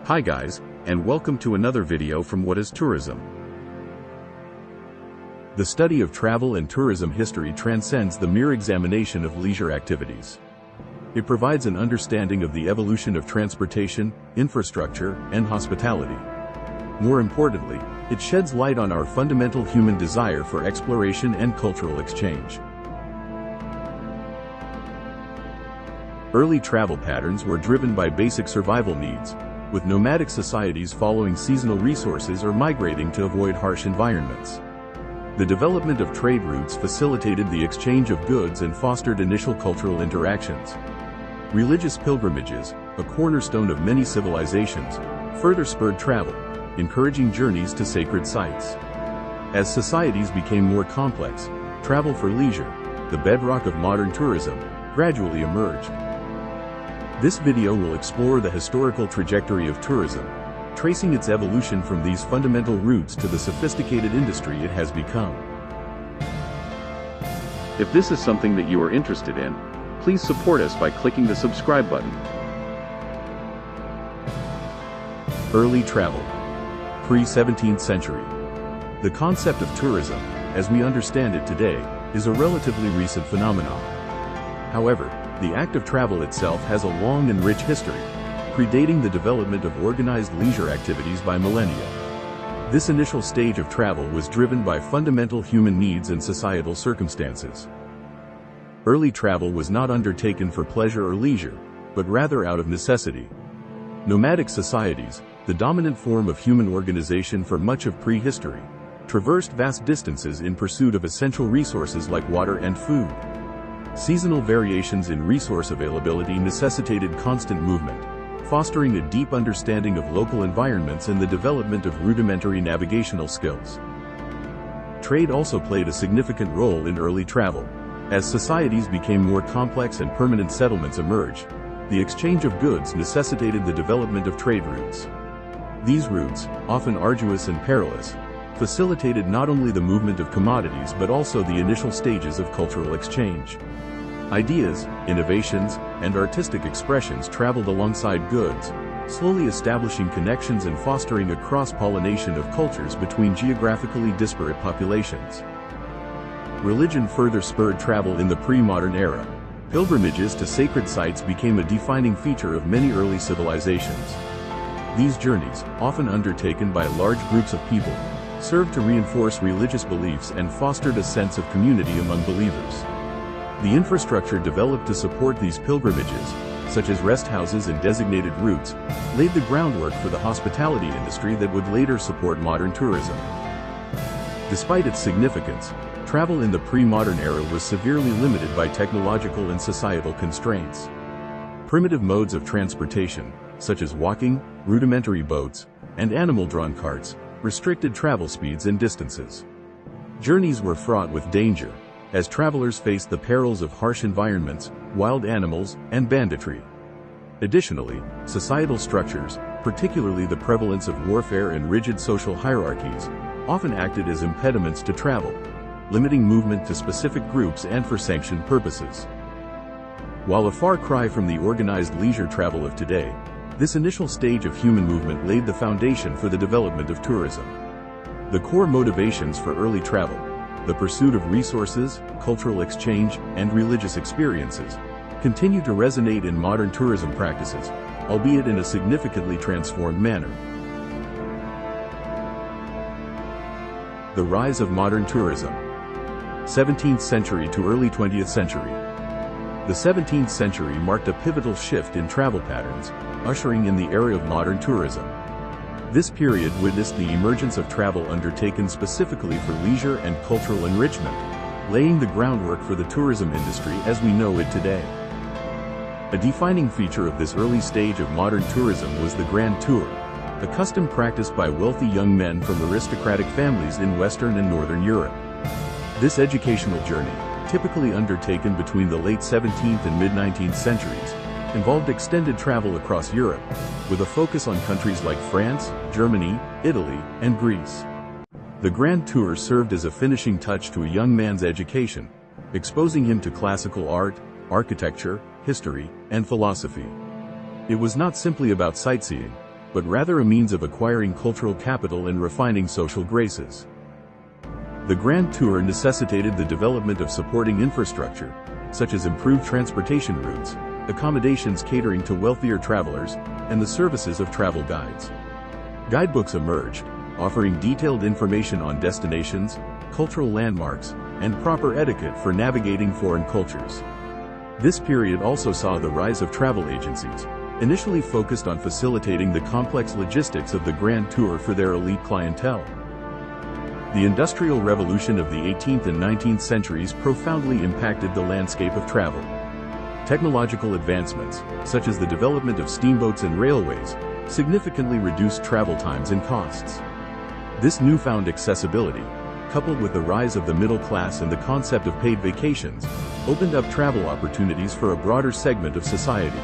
Hi guys, and welcome to another video from What is Tourism? The study of travel and tourism history transcends the mere examination of leisure activities. It provides an understanding of the evolution of transportation, infrastructure, and hospitality. More importantly, it sheds light on our fundamental human desire for exploration and cultural exchange. Early travel patterns were driven by basic survival needs, with nomadic societies following seasonal resources or migrating to avoid harsh environments. The development of trade routes facilitated the exchange of goods and fostered initial cultural interactions. Religious pilgrimages, a cornerstone of many civilizations, further spurred travel, encouraging journeys to sacred sites. As societies became more complex, travel for leisure, the bedrock of modern tourism, gradually emerged. This video will explore the historical trajectory of tourism, tracing its evolution from these fundamental roots to the sophisticated industry it has become. If this is something that you are interested in, please support us by clicking the subscribe button. Early travel. Pre-17th century. The concept of tourism, as we understand it today, is a relatively recent phenomenon. However, the act of travel itself has a long and rich history, predating the development of organized leisure activities by millennia. This initial stage of travel was driven by fundamental human needs and societal circumstances. Early travel was not undertaken for pleasure or leisure, but rather out of necessity. Nomadic societies, the dominant form of human organization for much of prehistory, traversed vast distances in pursuit of essential resources like water and food. Seasonal variations in resource availability necessitated constant movement, fostering a deep understanding of local environments and the development of rudimentary navigational skills. Trade also played a significant role in early travel. As societies became more complex and permanent settlements emerged, the exchange of goods necessitated the development of trade routes. These routes, often arduous and perilous, facilitated not only the movement of commodities but also the initial stages of cultural exchange. Ideas, innovations, and artistic expressions traveled alongside goods, slowly establishing connections and fostering a cross-pollination of cultures between geographically disparate populations. Religion further spurred travel in the pre-modern era. Pilgrimages to sacred sites became a defining feature of many early civilizations. These journeys, often undertaken by large groups of people, served to reinforce religious beliefs and fostered a sense of community among believers. The infrastructure developed to support these pilgrimages, such as rest houses and designated routes, laid the groundwork for the hospitality industry that would later support modern tourism. Despite its significance, travel in the pre-modern era was severely limited by technological and societal constraints. Primitive modes of transportation, such as walking, rudimentary boats, and animal-drawn carts, restricted travel speeds and distances. Journeys were fraught with danger, as travelers faced the perils of harsh environments, wild animals, and banditry. Additionally, societal structures, particularly the prevalence of warfare and rigid social hierarchies, often acted as impediments to travel, limiting movement to specific groups and for sanctioned purposes. While a far cry from the organized leisure travel of today, this initial stage of human movement laid the foundation for the development of tourism. The core motivations for early travel, the pursuit of resources, cultural exchange, and religious experiences, continue to resonate in modern tourism practices, albeit in a significantly transformed manner. The rise of modern tourism. 17th century to early 20th century. The 17th century marked a pivotal shift in travel patterns, ushering in the era of modern tourism. This period witnessed the emergence of travel undertaken specifically for leisure and cultural enrichment, laying the groundwork for the tourism industry as we know it today. A defining feature of this early stage of modern tourism was the Grand Tour, a custom practiced by wealthy young men from aristocratic families in Western and Northern Europe. This educational journey, typically undertaken between the late 17th and mid-19th centuries, involved extended travel across Europe, with a focus on countries like France, Germany, Italy, and Greece. The Grand Tour served as a finishing touch to a young man's education, exposing him to classical art, architecture, history, and philosophy. It was not simply about sightseeing, but rather a means of acquiring cultural capital and refining social graces. The Grand Tour necessitated the development of supporting infrastructure, such as improved transportation routes, accommodations catering to wealthier travelers, and the services of travel guides. Guidebooks emerged, offering detailed information on destinations, cultural landmarks, and proper etiquette for navigating foreign cultures. This period also saw the rise of travel agencies, initially focused on facilitating the complex logistics of the Grand Tour for their elite clientele. The Industrial Revolution of the 18th and 19th centuries profoundly impacted the landscape of travel. Technological advancements, such as the development of steamboats and railways, significantly reduced travel times and costs. This newfound accessibility, coupled with the rise of the middle class and the concept of paid vacations, opened up travel opportunities for a broader segment of society.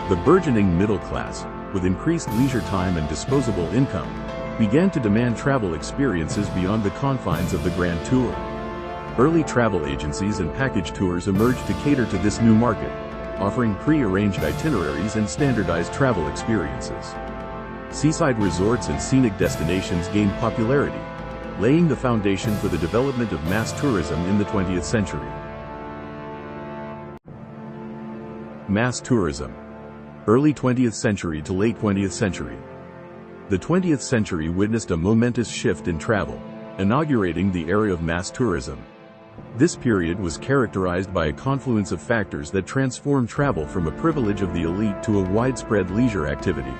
The burgeoning middle class, with increased leisure time and disposable income, began to demand travel experiences beyond the confines of the Grand Tour. Early travel agencies and package tours emerged to cater to this new market, offering pre-arranged itineraries and standardized travel experiences. Seaside resorts and scenic destinations gained popularity, laying the foundation for the development of mass tourism in the 20th century. Mass tourism. Early 20th century to late 20th century. The 20th century witnessed a momentous shift in travel, inaugurating the era of mass tourism. This period was characterized by a confluence of factors that transformed travel from a privilege of the elite to a widespread leisure activity.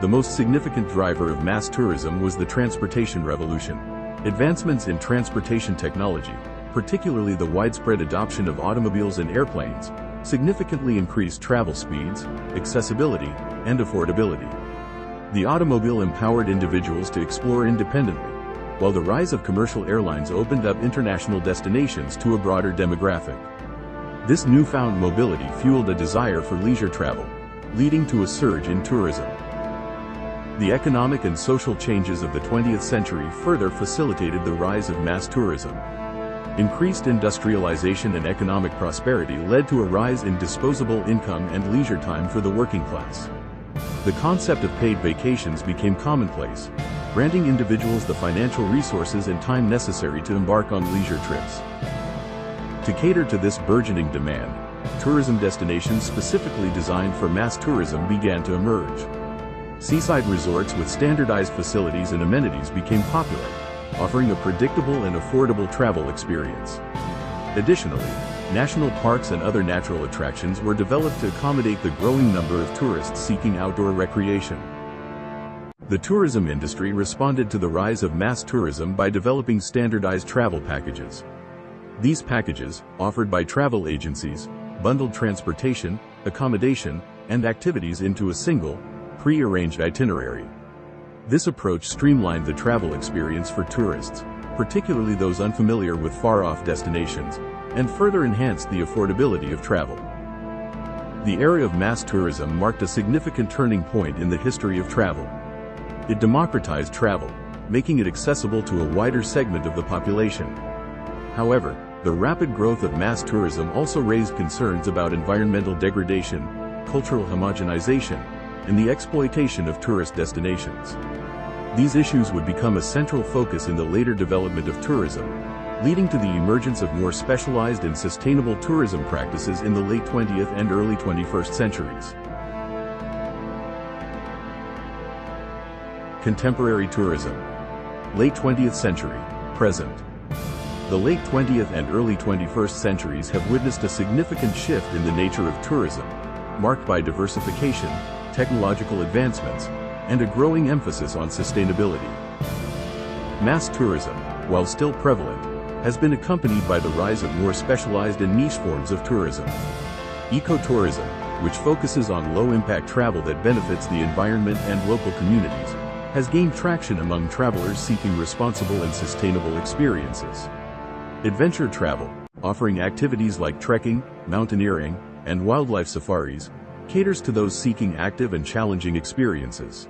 The most significant driver of mass tourism was the transportation revolution. Advancements in transportation technology, particularly the widespread adoption of automobiles and airplanes, significantly increased travel speeds, accessibility, and affordability. The automobile empowered individuals to explore independently, while the rise of commercial airlines opened up international destinations to a broader demographic. This newfound mobility fueled a desire for leisure travel, leading to a surge in tourism. The economic and social changes of the 20th century further facilitated the rise of mass tourism. Increased industrialization and economic prosperity led to a rise in disposable income and leisure time for the working class. The concept of paid vacations became commonplace, granting individuals the financial resources and time necessary to embark on leisure trips. To cater to this burgeoning demand, tourism destinations specifically designed for mass tourism began to emerge. Seaside resorts with standardized facilities and amenities became popular, offering a predictable and affordable travel experience. Additionally, national parks and other natural attractions were developed to accommodate the growing number of tourists seeking outdoor recreation. The tourism industry responded to the rise of mass tourism by developing standardized travel packages. These packages, offered by travel agencies, bundled transportation, accommodation, and activities into a single, pre-arranged itinerary. This approach streamlined the travel experience for tourists, particularly those unfamiliar with far-off destinations, and further enhanced the affordability of travel. The era of mass tourism marked a significant turning point in the history of travel. It democratized travel, making it accessible to a wider segment of the population. However, the rapid growth of mass tourism also raised concerns about environmental degradation, cultural homogenization, and the exploitation of tourist destinations. These issues would become a central focus in the later development of tourism, leading to the emergence of more specialized and sustainable tourism practices in the late 20th and early 21st centuries. Contemporary tourism. Late 20th century, present. The late 20th and early 21st centuries have witnessed a significant shift in the nature of tourism, marked by diversification, technological advancements, and a growing emphasis on sustainability. Mass tourism, while still prevalent, has been accompanied by the rise of more specialized and niche forms of tourism. Ecotourism, which focuses on low-impact travel that benefits the environment and local communities, has gained traction among travelers seeking responsible and sustainable experiences. Adventure travel, offering activities like trekking, mountaineering, and wildlife safaris, caters to those seeking active and challenging experiences.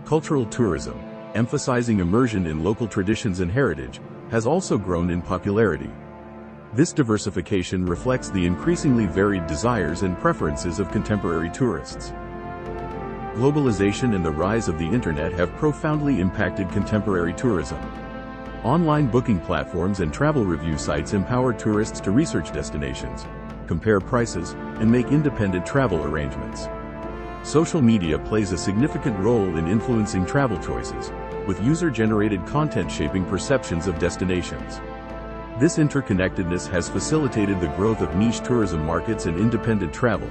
Cultural tourism, emphasizing immersion in local traditions and heritage, has also grown in popularity. This diversification reflects the increasingly varied desires and preferences of contemporary tourists. globalization and the rise of the internet have profoundly impacted contemporary tourism. Online booking platforms and travel review sites empower tourists to research destinations, compare prices, and make independent travel arrangements. Social media plays a significant role in influencing travel choices, with user-generated content shaping perceptions of destinations. This interconnectedness has facilitated the growth of niche tourism markets and independent travel,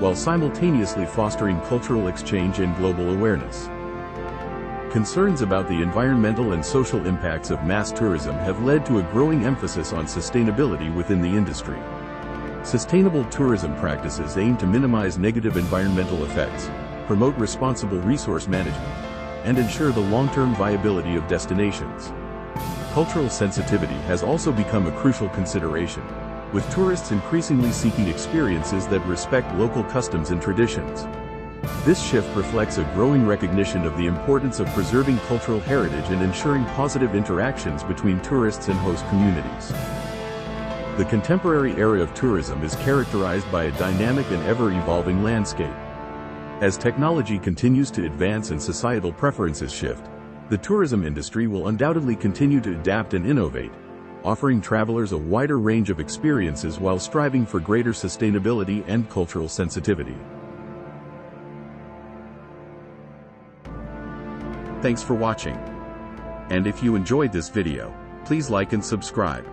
while simultaneously fostering cultural exchange and global awareness. Concerns about the environmental and social impacts of mass tourism have led to a growing emphasis on sustainability within the industry. Sustainable tourism practices aim to minimize negative environmental effects, promote responsible resource management, and ensure the long-term viability of destinations. Cultural sensitivity has also become a crucial consideration, with tourists increasingly seeking experiences that respect local customs and traditions. This shift reflects a growing recognition of the importance of preserving cultural heritage and ensuring positive interactions between tourists and host communities. The contemporary era of tourism is characterized by a dynamic and ever-evolving landscape. As technology continues to advance and societal preferences shift, the tourism industry will undoubtedly continue to adapt and innovate, offering travelers a wider range of experiences while striving for greater sustainability and cultural sensitivity. Thanks for watching. And if you enjoyed this video, please like and subscribe.